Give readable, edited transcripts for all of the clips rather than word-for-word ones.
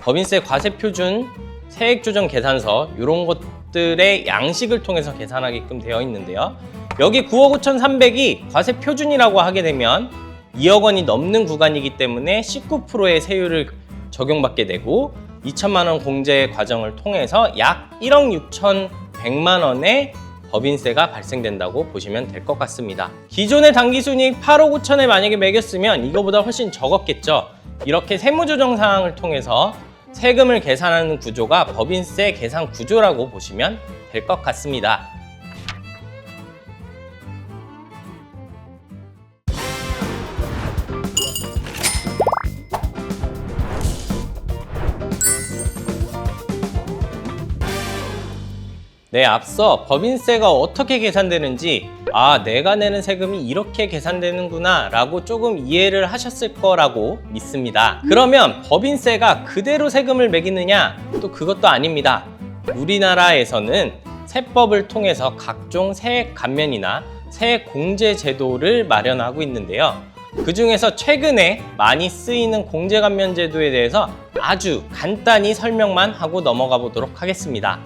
법인세 과세표준, 세액조정 계산서 이런 것들의 양식을 통해서 계산하게끔 되어 있는데요. 여기 9억 5,300이 과세표준이라고 하게 되면 2억 원이 넘는 구간이기 때문에 19%의 세율을 적용받게 되고 2천만 원 공제 과정을 통해서 약 1억 6,100만 원의 법인세가 발생된다고 보시면 될 것 같습니다. 기존의 당기순이익 8억 5천에 만약에 매겼으면 이거보다 훨씬 적었겠죠. 이렇게 세무조정 사항을 통해서 세금을 계산하는 구조가 법인세 계산 구조라고 보시면 될 것 같습니다. 네, 앞서 법인세가 어떻게 계산되는지 내가 내는 세금이 이렇게 계산되는구나 라고 조금 이해를 하셨을 거라고 믿습니다. 그러면 법인세가 그대로 세금을 매기느냐? 또 그것도 아닙니다. 우리나라에서는 세법을 통해서 각종 세액 감면이나 세액 공제 제도를 마련하고 있는데요. 그 중에서 최근에 많이 쓰이는 공제 감면 제도에 대해서 아주 간단히 설명만 하고 넘어가 보도록 하겠습니다.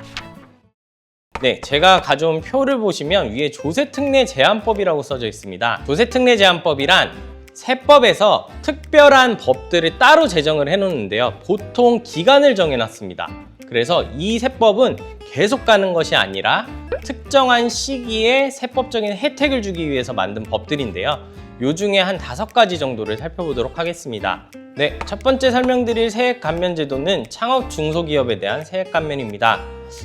네, 제가 가져온 표를 보시면 위에 조세특례 제한법이라고 써져 있습니다. 조세특례 제한법이란 세법에서 특별한 법들을 따로 제정을 해놓는데요. 보통 기간을 정해놨습니다. 그래서 이 세법은 계속 가는 것이 아니라 특정한 시기에 세법적인 혜택을 주기 위해서 만든 법들인데요. 요 중에 한 5가지 정도를 살펴보도록 하겠습니다. 네, 첫 번째 설명드릴 세액 감면 제도는 창업 중소기업에 대한 세액 감면입니다.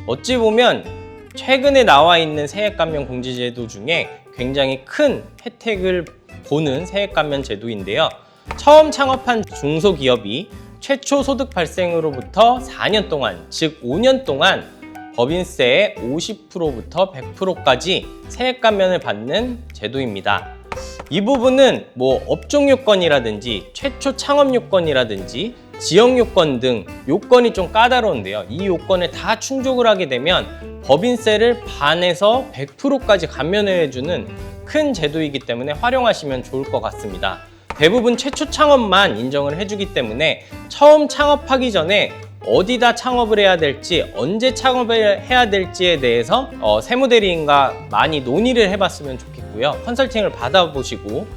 어찌 보면 최근에 나와 있는 세액 감면 공제 제도 중에 굉장히 큰 혜택을 보는 세액 감면 제도인데요. 처음 창업한 중소기업이 최초 소득 발생으로부터 4년 동안, 즉 5년 동안 법인세의 50%부터 100%까지 세액 감면을 받는 제도입니다. 이 부분은 업종 요건이라든지 최초 창업 요건이라든지 지역 요건 등 요건이 좀 까다로운데요. 이 요건에 다 충족을 하게 되면 법인세를 반에서 100%까지 감면해주는 큰 제도이기 때문에 활용하시면 좋을 것 같습니다. 대부분 최초 창업만 인정을 해주기 때문에 처음 창업하기 전에 어디다 창업을 해야 될지, 언제 창업을 해야 될지에 대해서 세무대리인과 많이 논의를 해봤으면 좋겠고요. 컨설팅을 받아보시고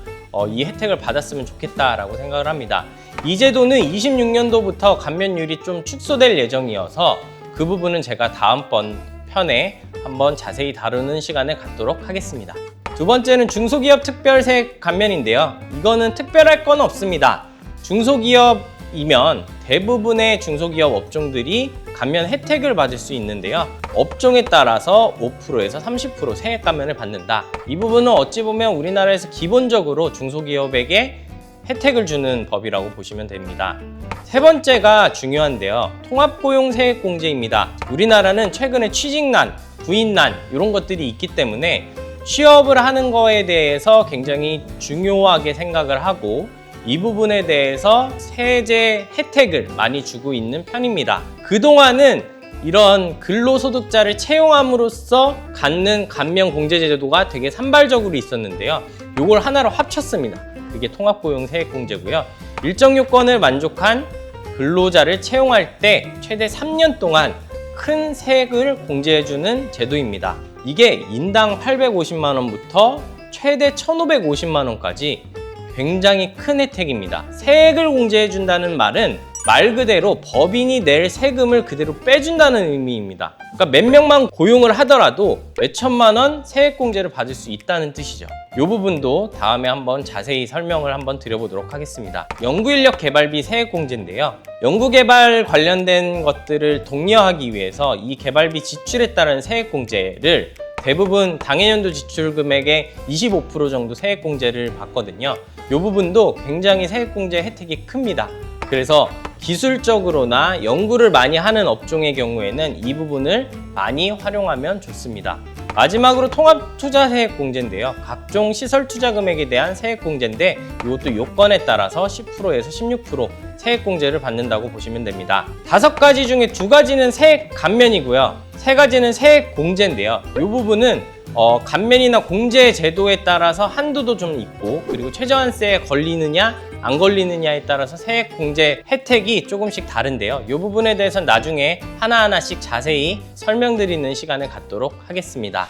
이 혜택을 받았으면 좋겠다라고 생각을 합니다. 이 제도는 26년도부터 감면율이 좀 축소될 예정이어서 그 부분은 제가 다음번 편에 한번 자세히 다루는 시간을 갖도록 하겠습니다. 두 번째는 중소기업 특별세액 감면인데요. 이거는 특별할 건 없습니다. 중소기업이면 대부분의 중소기업 업종들이 감면 혜택을 받을 수 있는데요. 업종에 따라서 5%에서 30% 세액 감면을 받는다. 이 부분은 어찌 보면 우리나라에서 기본적으로 중소기업에게 혜택을 주는 법이라고 보시면 됩니다. 세 번째가 중요한데요. 통합고용세액공제입니다. 우리나라는 최근에 취직난, 부인난 이런 것들이 있기 때문에 취업을 하는 거에 대해서 굉장히 중요하게 생각을 하고 이 부분에 대해서 세제 혜택을 많이 주고 있는 편입니다. 그동안은 이런 근로소득자를 채용함으로써 갖는 감면 공제 제도가 되게 산발적으로 있었는데요. 이걸 하나로 합쳤습니다. 그게 통합고용세액공제고요. 일정 요건을 만족한 근로자를 채용할 때 최대 3년 동안 큰 세액을 공제해주는 제도입니다. 이게 인당 850만 원부터 최대 1,550만 원까지 굉장히 큰 혜택입니다. 세액을 공제해준다는 말은 말 그대로 법인이 낼 세금을 그대로 빼준다는 의미입니다. 그러니까 몇 명만 고용을 하더라도 몇 천만 원 세액 공제를 받을 수 있다는 뜻이죠. 이 부분도 다음에 한번 자세히 설명을 한번 드려보도록 하겠습니다. 연구인력 개발비 세액 공제인데요. 연구개발 관련된 것들을 독려하기 위해서 이 개발비 지출에 따른 세액 공제를 대부분 당해년도 지출 금액의 25% 정도 세액 공제를 받거든요. 이 부분도 굉장히 세액 공제 혜택이 큽니다. 그래서 기술적으로나 연구를 많이 하는 업종의 경우에는 이 부분을 많이 활용하면 좋습니다. 마지막으로 통합투자세액 공제인데요. 각종 시설 투자 금액에 대한 세액 공제인데 이것도 요건에 따라서 10%에서 16% 세액 공제를 받는다고 보시면 됩니다. 5가지 중에 2가지는 세액 감면이고요. 3가지는 세액 공제인데요. 이 부분은 감면이나 공제 제도에 따라서 한도도 좀 있고, 그리고 최저한세에 걸리느냐 안 걸리느냐에 따라서 세액 공제 혜택이 조금씩 다른데요. 이 부분에 대해서는 나중에 하나하나씩 자세히 설명드리는 시간을 갖도록 하겠습니다.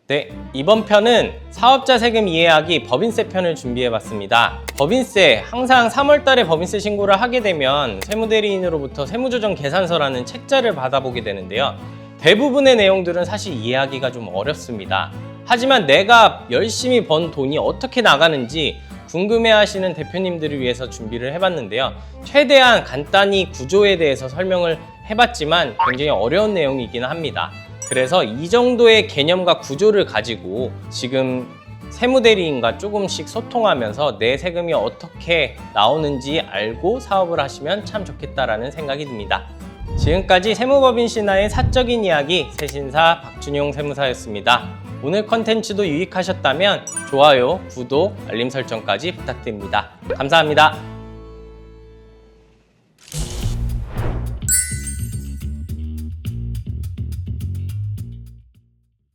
네, 이번 편은 사업자 세금 이해하기 법인세 편을 준비해봤습니다. 법인세, 항상 3월달에 법인세 신고를 하게 되면 세무대리인으로부터 세무조정 계산서라는 책자를 받아보게 되는데요. 대부분의 내용들은 사실 이해하기가 좀 어렵습니다. 하지만 내가 열심히 번 돈이 어떻게 나가는지 궁금해하시는 대표님들을 위해서 준비를 해봤는데요. 최대한 간단히 구조에 대해서 설명을 해봤지만 굉장히 어려운 내용이긴 합니다. 그래서 이 정도의 개념과 구조를 가지고 지금 세무대리인과 조금씩 소통하면서 내 세금이 어떻게 나오는지 알고 사업을 하시면 참 좋겠다라는 생각이 듭니다. 지금까지 세무법인 신화의 사적인 이야기 세신사 박준용 세무사였습니다. 오늘 컨텐츠도 유익하셨다면 좋아요, 구독, 알림 설정까지 부탁드립니다. 감사합니다.